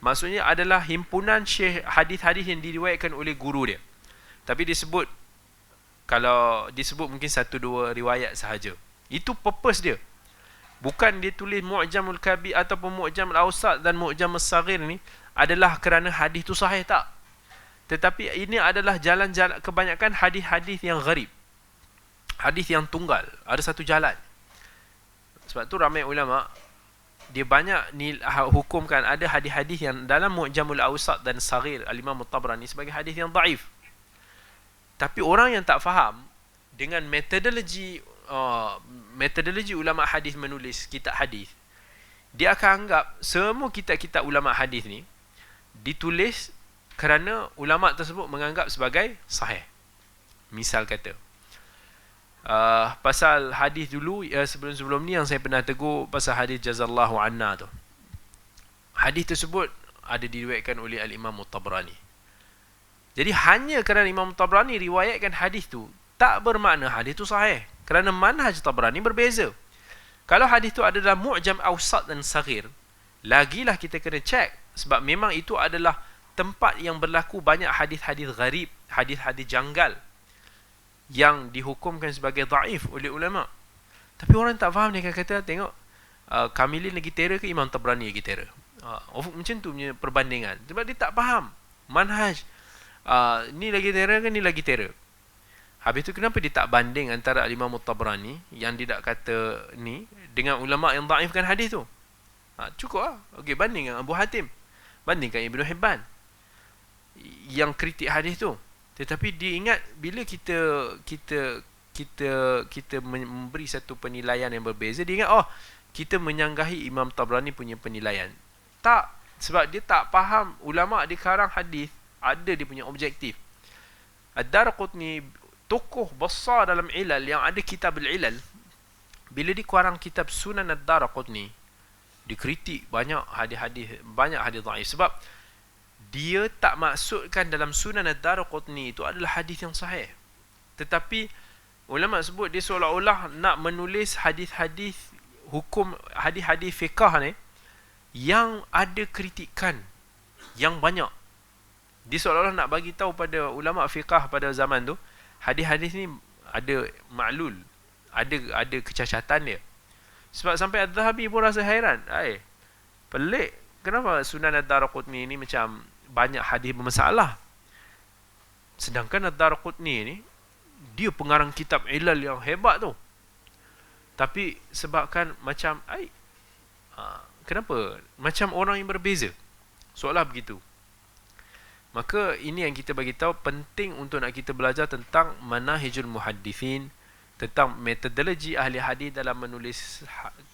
Speaker 1: Maksudnya adalah himpunan syekh hadis-hadis yang diriwayatkan oleh guru dia. Tapi disebut, kalau disebut mungkin 1-2 riwayat sahaja. Itu purpose dia. Bukan dia tulis Mu'jamul Kabir ataupun Mu'jam Al-Awsat dan Mu'jam As-Saghir ni adalah kerana hadis tu sahih, tak. Tetapi ini adalah jalan-jalan, kebanyakan hadis-hadis yang gharib, hadis yang tunggal, ada satu jalan. Sebab tu ramai ulama dia banyak ni hukumkan ada hadis-hadis yang dalam Mu'jamul Awsat dan Saghir Al-Imam At-Tabrani sebagai hadis yang dhaif. Tapi orang yang tak faham dengan metodologi ulama hadis menulis kitab hadis, dia akan anggap semua kitab-kitab ulama hadis ni ditulis kerana ulama tersebut menganggap sebagai sahih. Misal kata pasal hadis dulu, sebelum-sebelum ni yang saya pernah tegur pasal hadis jazallahu anna tu. Hadis tersebut ada diriwayatkan oleh Al-Imam At-Tabrani. Jadi hanya kerana Imam Tabrani riwayatkan hadis tu, tak bermakna hadis tu sahih. Kerana manhaj Tabrani berbeza. Kalau hadis tu ada dalam Mu'jam Awsat dan Saghir, lagilah kita kena cek. Sebab memang itu adalah tempat yang berlaku banyak hadis-hadis gharib, hadis-hadis janggal yang dihukumkan sebagai dhaif oleh ulama. Tapi orang tak faham, dia akan kata, tengok Kamilin lagi terror ke Imam Tabrani lagi terror. Macam tu punya perbandingan. Sebab dia tak faham manhaj. Ni lagi terror ke ni lagi terror. Habis tu kenapa dia tak banding antara Al-Imam At-Tabrani yang tidak kata ni dengan ulama yang dhaifkan hadis tu? Cukup lah. Okey, banding dengan Abu Hatim, bandingkan Ibnu Hibban yang kritik hadis tu. Tetapi dia ingat bila kita memberi satu penilaian yang berbeza, dia ingat kita menyanggahi Imam Tabrani punya penilaian. Tak, sebab dia tak faham ulama di karang hadis ada dia punya objektif. Ad-Darqutni, tokoh besar dalam ilal yang ada kitab al-ilal, bila dia karang kitab Sunan Ad-Darqutni, dikritik banyak hadis-hadis, banyak hadis dhaif. Sebab dia tak maksudkan dalam Sunan Ad-Darqutni itu adalah hadis yang sahih. Tetapi ulama sebut dia seolah-olah nak menulis hadis-hadis hukum, hadis-hadis fiqh ni yang ada kritikan yang banyak. Dia seolah-olah nak bagi tahu pada ulama fiqh pada zaman tu, hadis-hadis ni ada ma'lul, ada kecacatan dia. Sebab sampai Az-Zahabi pun rasa hairan, pelik, kenapa Sunan Ad-Darqutni ni macam banyak hadis bermasalah. Sedangkan Ad-Darqutni ni, dia pengarang kitab ilal yang hebat tu. Tapi sebabkan macam kenapa? Macam orang yang berbeza. Seolah begitu. Maka ini yang kita bagi tahu, penting untuk nak kita belajar tentang manahijul muhaddithin, tentang metodologi ahli hadis dalam menulis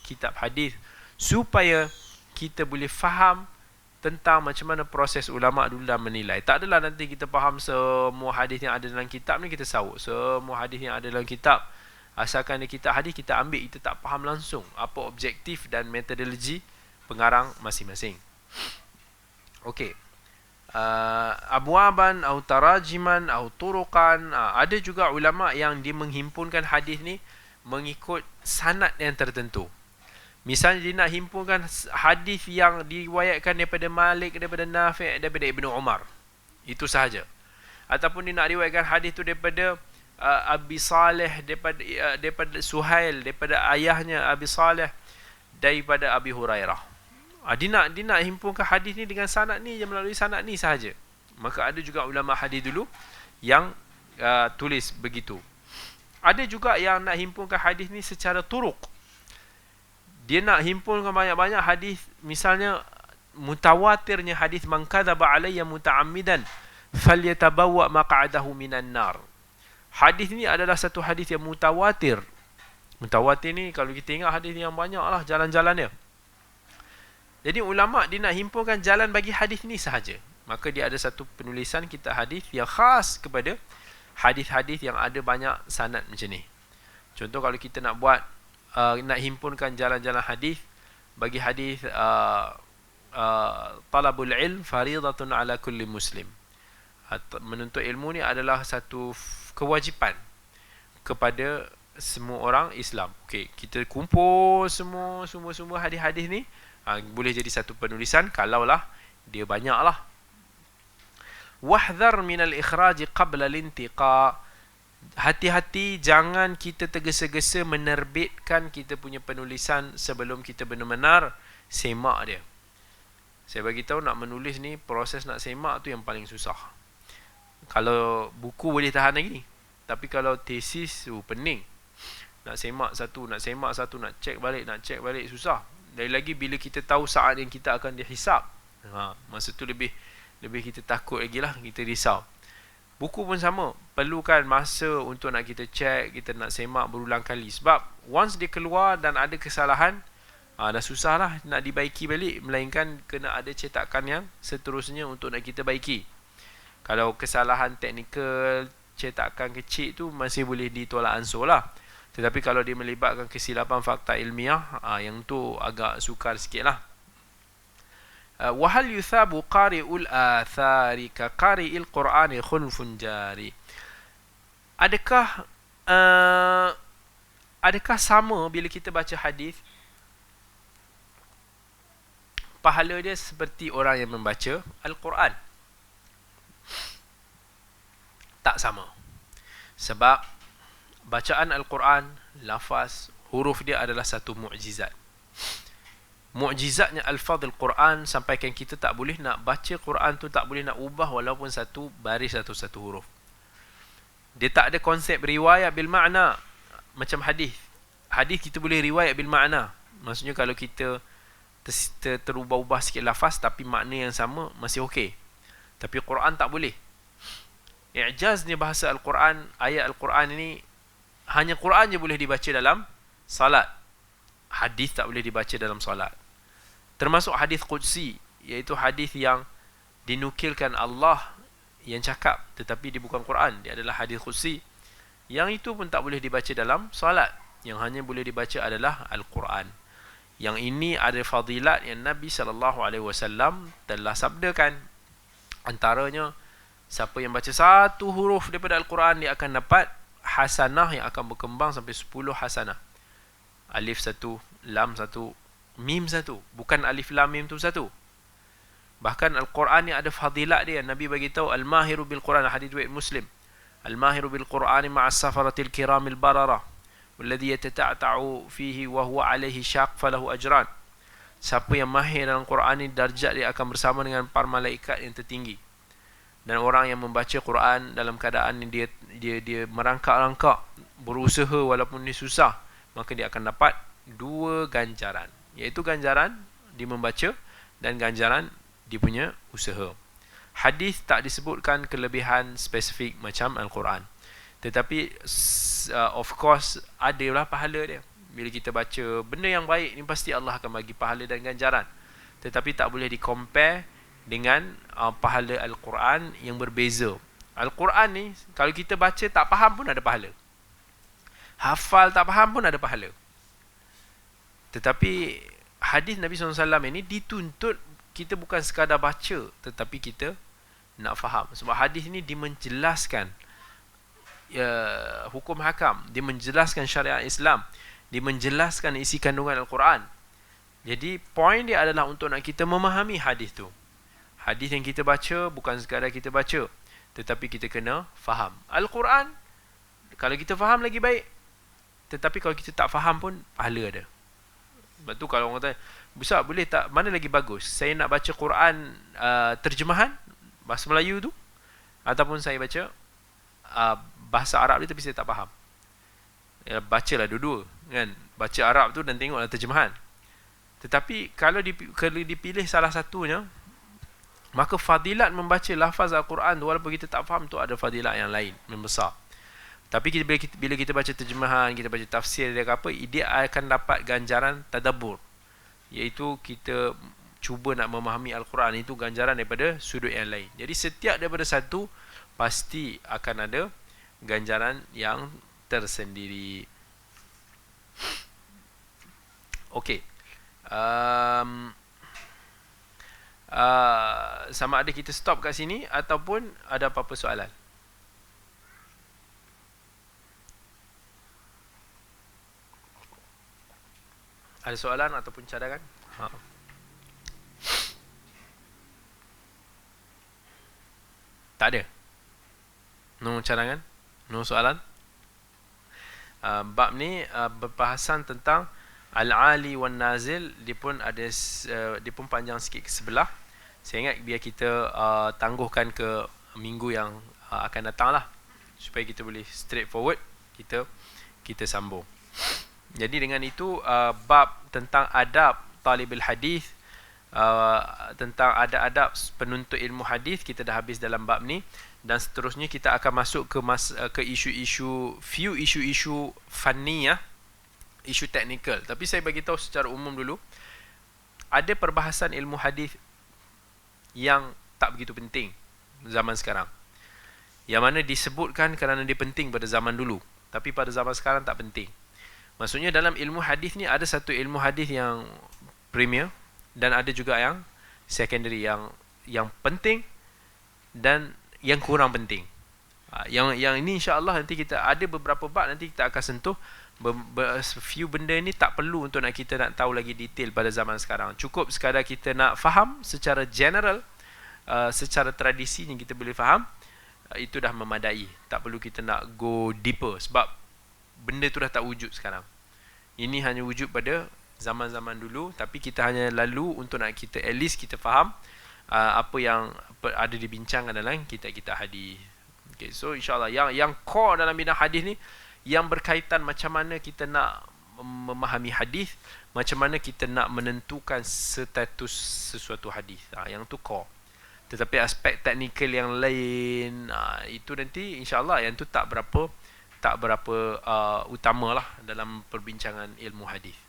Speaker 1: kitab hadis, supaya kita boleh faham tentang macam mana proses ulama dulu dalam menilai. Tak adalah nanti kita faham semua hadis yang ada dalam kitab ni kita sawut. Semua hadis yang ada dalam kitab, asalkan dia kitab hadis kita ambil, kita tak faham langsung apa objektif dan metodologi pengarang masing-masing. Okey. Abwaban atau tarajiman atau turukan. Ada juga ulama yang dia menghimpunkan hadis ni mengikut sanad yang tertentu. Misalnya dia nak himpunkan hadis yang diriwayatkan daripada Malik, daripada Nafi', daripada Ibnu Umar. Itu sahaja. Ataupun dia nak riwayatkan hadis tu daripada Abi Saleh, daripada Suhail, daripada ayahnya Abi Saleh, daripada Abi Hurairah. Dia nak himpunkan hadis ni dengan sanad ni, melalui sanad ni sahaja. Maka ada juga ulama hadis dulu yang tulis begitu. Ada juga yang nak himpunkan hadis ni secara turuk. Dia nak himpunkan banyak-banyak hadis, misalnya mutawatirnya hadis man kadzaba alayya muta'ammidan falyatabawwa maq'adahu minan nar. Hadis ni adalah satu hadis yang mutawatir. Mutawatir ni kalau kita ingat hadis yang banyaklah jalan-jalan dia. Jadi ulama dia nak himpunkan jalan bagi hadis ni sahaja. Maka dia ada satu penulisan kitab hadis yang khas kepada hadis-hadis yang ada banyak sanad macam ni. Contoh kalau kita nak buat nak himpunkan jalan-jalan hadis bagi hadis talabul ilm faridatun ala kulli muslim. Menuntut ilmu ni adalah satu kewajipan kepada semua orang Islam. Okey, kita kumpul semua hadis-hadis ni, boleh jadi satu penulisan kalaulah dia banyaklah. Wahdhar minal ikhraj qabla al-intiqa. Hati-hati jangan kita tergesa-gesa menerbitkan kita punya penulisan sebelum kita benar-benar semak dia. Saya bagi tahu, nak menulis ni proses nak semak tu yang paling susah. Kalau buku boleh tahan lagi, tapi kalau tesis pening. Nak semak satu, nak cek balik susah. Dari lagi bila kita tahu saat yang kita akan dihisap, masa tu lebih kita takut lagi lah, kita risau. Buku pun sama, perlukan masa untuk nak kita cek, kita nak semak berulang kali. Sebab once dia keluar dan ada kesalahan, dah susah lah nak dibaiki balik. Melainkan kena ada cetakan yang seterusnya untuk nak kita baiki. Kalau kesalahan teknikal, cetakan kecil tu masih boleh ditolak ansur lah. Tetapi kalau dia melibatkan kesilapan fakta ilmiah, yang tu agak sukar sikit lah. Wahal yuthabu qari'ul athari ka qari'il Qur'ani khulfun jari. Adakah sama bila kita baca hadis, pahala dia seperti orang yang membaca Al-Quran? Tak sama. Sebab bacaan Al-Quran, lafaz, huruf dia adalah satu mukjizat. Mukjizatnya al-fadhil Quran sampaikan kita tak boleh nak baca Quran tu, tak boleh nak ubah walaupun satu baris atau satu huruf. Dia tak ada konsep riwayat bil makna macam hadis. Hadis kita boleh riwayat bil makna. Maksudnya kalau kita terubah-ubah sikit lafaz tapi makna yang sama masih okey. Tapi Quran tak boleh. I'jaznya bahasa Al-Quran, ayat Al-Quran ini hanya Quran je boleh dibaca dalam salat. Hadis tak boleh dibaca dalam salat. Termasuk hadis qudsi, iaitu hadis yang dinukilkan Allah yang cakap, tetapi dia bukan Quran, dia adalah hadis qudsi. Yang itu pun tak boleh dibaca dalam salat. Yang hanya boleh dibaca adalah Al-Quran. Yang ini ada fadilat yang Nabi SAW telah sabdakan. Antaranya, siapa yang baca satu huruf daripada Al-Quran, dia akan dapat hasanah yang akan berkembang sampai 10 hasanah. Alif satu, lam satu, mim satu. Bukan alif lam mim tu satu. Bahkan Al-Quran ni ada fadilat dia. Nabi bagi tahu al-mahiru bil Quran, hadis riwayat Muslim. Al-mahiru bil Quran ma'as safaratil kiramil bararah walladhi yatata'u fihi wa huwa alaihi syaq falahu ajran. Siapa yang mahir dalam Quran ni, darjat dia akan bersama dengan para malaikat yang tertinggi. Dan orang yang membaca Quran dalam keadaan dia merangkak-rangkak, berusaha walaupun dia susah, maka dia akan dapat 2 ganjaran, iaitu ganjaran dia membaca dan ganjaran dia punya usaha. Hadis tak disebutkan kelebihan spesifik macam Al-Quran, tetapi of course adalah pahala dia. Bila kita baca benda yang baik ni, pasti Allah akan bagi pahala dan ganjaran, tetapi tak boleh di-compare dengan pahala Al-Quran yang berbeza. Al-Quran ni kalau kita baca tak faham pun ada pahala, hafal tak faham pun ada pahala. Tetapi hadis Nabi SAW ini dituntut kita bukan sekadar baca, tetapi kita nak faham. Sebab hadis ni dia menjelaskan hukum hakam, dia menjelaskan syariat Islam, dia menjelaskan isi kandungan Al-Quran. Jadi poin dia adalah untuk nak kita memahami hadis tu. Hadis yang kita baca bukan sekadar kita baca, tetapi kita kena faham. Al-Quran kalau kita faham lagi baik, tetapi kalau kita tak faham pun pahala ada. Sebab tu kalau orang tanya, Ustaz boleh tak, mana lagi bagus, saya nak baca Quran terjemahan bahasa Melayu tu, ataupun saya baca bahasa Arab dia tapi saya tak faham? Bacalah dua-dua kan, baca Arab tu dan tengoklah terjemahan. Tetapi kalau dipilih salah satunya, maka fadilat membaca lafaz Al-Quran walaupun kita tak faham tu ada fadilat yang lain, yang besar. Tapi bila kita baca terjemahan, kita baca tafsir dia apa, dia akan dapat ganjaran tadabbur, iaitu kita cuba nak memahami Al-Quran, itu ganjaran daripada sudut yang lain. Jadi setiap daripada satu pasti akan ada ganjaran yang tersendiri. Okey. Sama ada kita stop kat sini ataupun ada apa-apa soalan? Ada soalan ataupun cadangan? Tak ada? No cadangan? No soalan? Bab ni berbahasan tentang Al-Ali wan Nazil. Dia pun ada dia pun panjang sikit ke sebelah. Saya ingat biar kita tangguhkan ke minggu yang akan datang lah, supaya kita boleh straightforward kita sambung. Jadi dengan itu bab tentang adab talibul hadis, tentang adab penuntut ilmu hadis, kita dah habis dalam bab ni. Dan seterusnya kita akan masuk ke isu-isu fanni, isu teknikal. Tapi saya bagi tahu secara umum dulu, ada perbahasan ilmu hadis yang tak begitu penting zaman sekarang, yang mana disebutkan kerana dia penting pada zaman dulu, tapi pada zaman sekarang tak penting. Maksudnya dalam ilmu hadis ni ada satu ilmu hadis yang premier dan ada juga yang secondary, yang penting dan yang kurang penting. Yang ini insya-Allah nanti kita ada beberapa bab nanti kita akan sentuh. Few benda ni tak perlu untuk kita nak tahu lagi detail pada zaman sekarang. Cukup sekadar kita nak faham secara general, secara tradisi yang kita boleh faham, itu dah memadai. Tak perlu kita nak go deeper, sebab benda tu dah tak wujud sekarang. Ini hanya wujud pada zaman-zaman dulu, tapi kita hanya lalu untuk nak kita at least kita faham apa yang ada dibincangkan dalam kitab-kitab hadis. Okay, so insyaAllah yang core dalam bidang hadis ni, yang berkaitan macam mana kita nak memahami hadis, macam mana kita nak menentukan status sesuatu hadis, yang tu core. Tetapi aspek teknikal yang lain, itu nanti insyaAllah yang tu tak berapa utamalah dalam perbincangan ilmu hadis.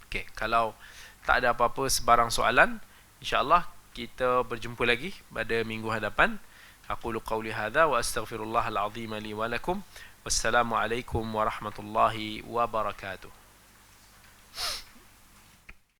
Speaker 1: Okay, kalau tak ada apa-apa sebarang soalan, insyaAllah kita berjumpa lagi pada minggu hadapan. Aqulu qawli hadha wa astaghfirullahal azim li wa lakum. Wassalamualaikum warahmatullahi wabarakatuh.